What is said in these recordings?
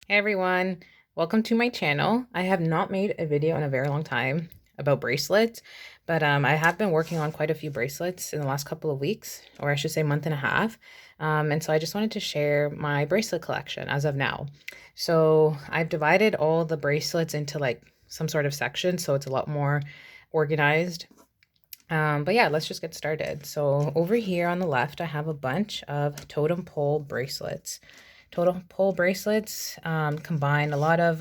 Hey everyone, welcome to my channel. I have not made a video in a very long time about bracelets, but I have been working on quite a few bracelets in the last couple of weeks, or I should say month and a half. And so I just wanted to share my bracelet collection as of now. So I've divided all the bracelets into like some sort of section, so it's a lot more organized. But yeah, let's just get started. So over here on the left, I have a bunch of totem pole bracelets. Totem pole bracelets combine a lot of,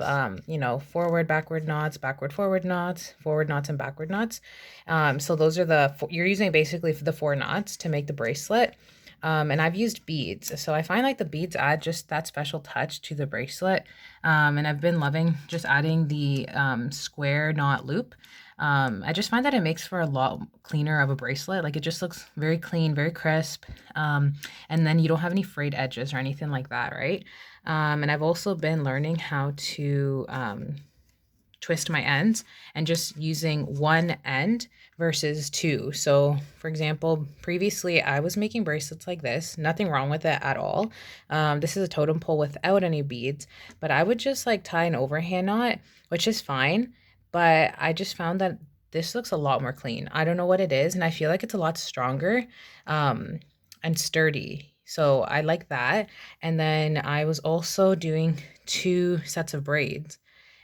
forward, backward knots, backward, forward knots, and backward knots. So those are you're using basically the 4 knots to make the bracelet. And I've used beads. So I find like the beads add just that special touch to the bracelet. And I've been loving just adding the square knot loop. I just find that it makes for a lot cleaner of a bracelet. Like it just looks very clean, very crisp. And then you don't have any frayed edges or anything like that, right? And I've also been learning how to twist my ends and just using one end versus two. So for example, previously I was making bracelets like this, nothing wrong with it at all. This is a totem pole without any beads, but I would just like tie an overhand knot, which is fine. But I just found that this looks a lot more clean. I don't know what it is, and I feel like it's a lot stronger and sturdy. So I like that. And then I was also doing 2 sets of braids,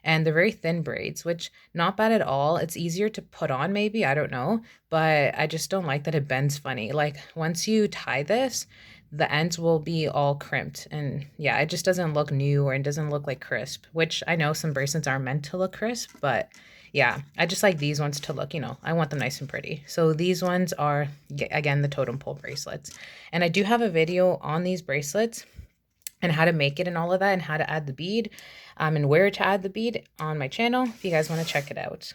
and they're very thin braids, which not bad at all. It's easier to put on maybe, I don't know, but I just don't like that it bends funny. Like once you tie this, the ends will be all crimped, and yeah, it just doesn't look new, or it doesn't look like crisp, which I know some bracelets are meant to look crisp, but yeah, I just like these ones to look, I want them nice and pretty. So these ones are, again, the totem pole bracelets. And I do have a video on these bracelets and how to make it and all of that, and how to add the bead, and where to add the bead on my channel if you guys want to check it out.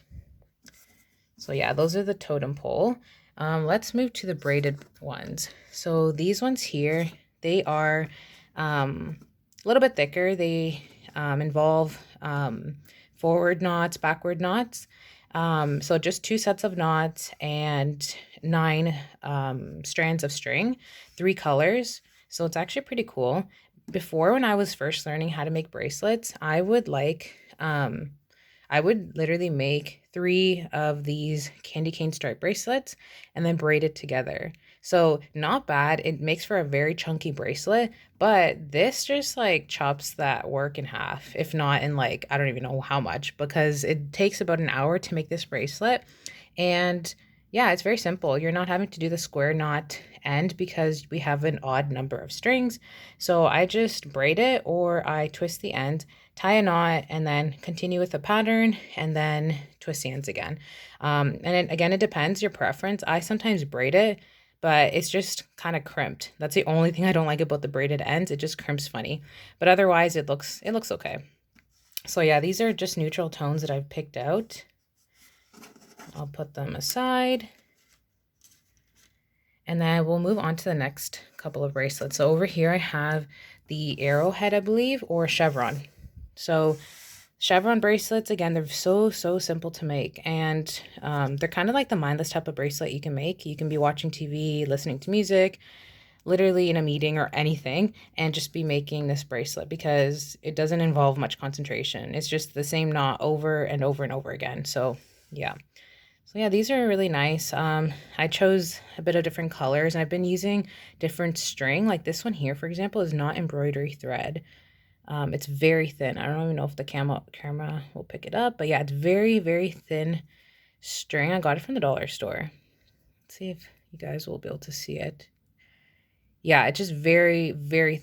So yeah, those are the totem pole. Let's move to the braided ones. So these ones here, they are a little bit thicker. They involve forward knots, backward knots. So just 2 sets of knots and 9 strands of string, 3 colors. So it's actually pretty cool. Before, when I was first learning how to make bracelets, I would literally make 3 of these candy cane stripe bracelets and then braid it together. So not bad. It makes for a very chunky bracelet, but this just like chops that work in half, if not in like, I don't even know how much, because it takes about an hour to make this bracelet. And yeah, it's very simple. You're not having to do the square knot end because we have an odd number of strings. So I just braid it, or I twist the end, tie a knot, and then continue with the pattern, and then twist the ends again. Again, it depends your preference. I sometimes braid it, but it's just kind of crimped. That's the only thing I don't like about the braided ends. It just crimps funny, but otherwise it looks okay. So yeah, these are just neutral tones that I've picked out. I'll put them aside. And then we'll move on to the next couple of bracelets. So over here I have the arrowhead, I believe, or chevron. So chevron bracelets, again, they're so simple to make. And they're kind of like the mindless type of bracelet you can make. You can be watching TV, listening to music, literally in a meeting or anything, and just be making this bracelet because it doesn't involve much concentration. It's just the same knot over and over and over again. So yeah. So yeah, these are really nice. I chose a bit of different colors, and I've been using different string. Like this one here, for example, is not embroidery thread. It's very thin. I don't even know if the camera will pick it up, but yeah, it's very thin string. I got it from the dollar store. Let's see if you guys will be able to see it. Yeah, it's just very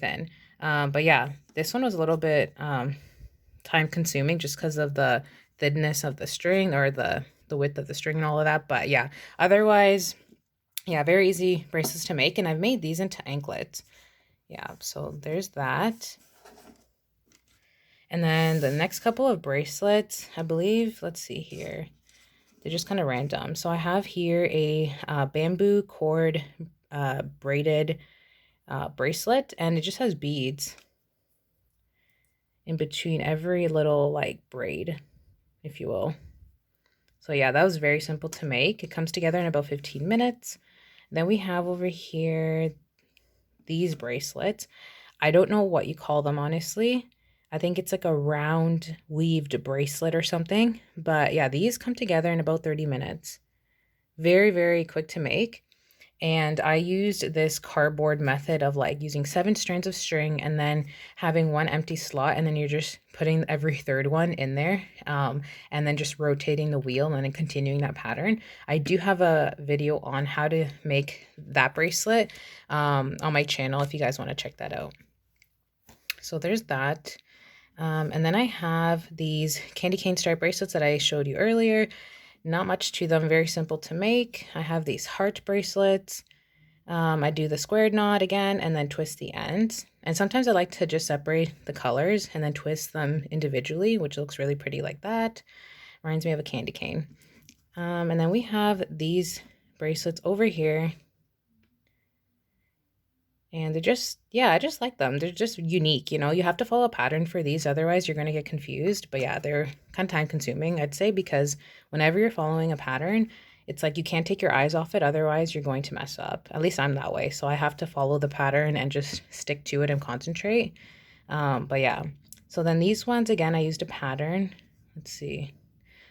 thin. But yeah, this one was a little bit time consuming just because of the thinness of the string, or the width of the string and all of that. But yeah, otherwise, yeah, very easy bracelets to make. And I've made these into anklets. Yeah, so there's that. And then the next couple of bracelets, I believe, let's see here. They're just kind of random. So I have here a bamboo cord braided bracelet, and it just has beads in between every little like braid, if you will. So yeah, that was very simple to make. It comes together in about 15 minutes. Then we have over here these bracelets. I don't know what you call them, honestly. I think it's like a round weaved bracelet or something. But yeah, these come together in about 30 minutes. Very, very quick to make. And I used this cardboard method of like using 7 strands of string and then having one empty slot, and then you're just putting every third one in there, and then just rotating the wheel and then continuing that pattern. I do have a video on how to make that bracelet on my channel if you guys want to check that out. So there's that. And then I have these candy cane stripe bracelets that I showed you earlier. Not much to them, very simple to make. I have these heart bracelets. I do the squared knot again and then twist the ends. And sometimes I like to just separate the colors and then twist them individually, which looks really pretty like that. Reminds me of a candy cane. And then we have these bracelets over here. And they're just, yeah, I just like them. They're just unique, you know. You have to follow a pattern for these, otherwise you're going to get confused. But yeah, they're kind of time consuming, I'd say, because whenever you're following a pattern, it's like you can't take your eyes off it, otherwise you're going to mess up. At least I'm that way. So I have to follow the pattern and just stick to it and concentrate. But yeah, so then these ones, again, I used a pattern. Let's see.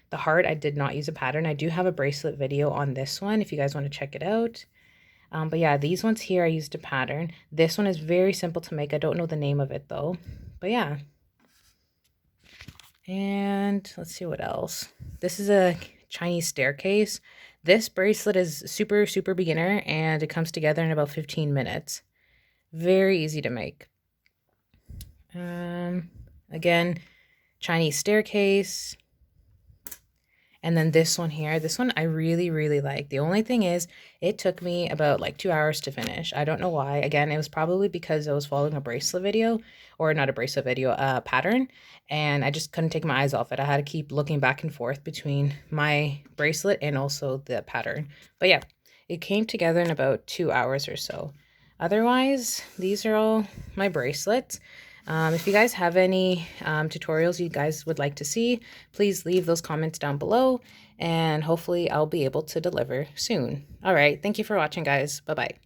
The heart, I did not use a pattern. I do have a bracelet video on this one if you guys want to check it out. But yeah, these ones here, I used a pattern. This one is very simple to make. I don't know the name of it though, but yeah. And let's see what else. This is a Chinese staircase. This bracelet is super, super beginner, and it comes together in about 15 minutes. Very easy to make. Again, Chinese staircase. And then this one here, this one I really, really like. The only thing is it took me about like 2 hours to finish. I don't know why. Again, it was probably because I was following a bracelet video, or not a bracelet video, a pattern. And I just couldn't take my eyes off it. I had to keep looking back and forth between my bracelet and also the pattern. But yeah, it came together in about 2 hours or so. Otherwise, these are all my bracelets. If you guys have any tutorials you guys would like to see, please leave those comments down below, and hopefully I'll be able to deliver soon. All right, thank you for watching, guys. Bye-bye.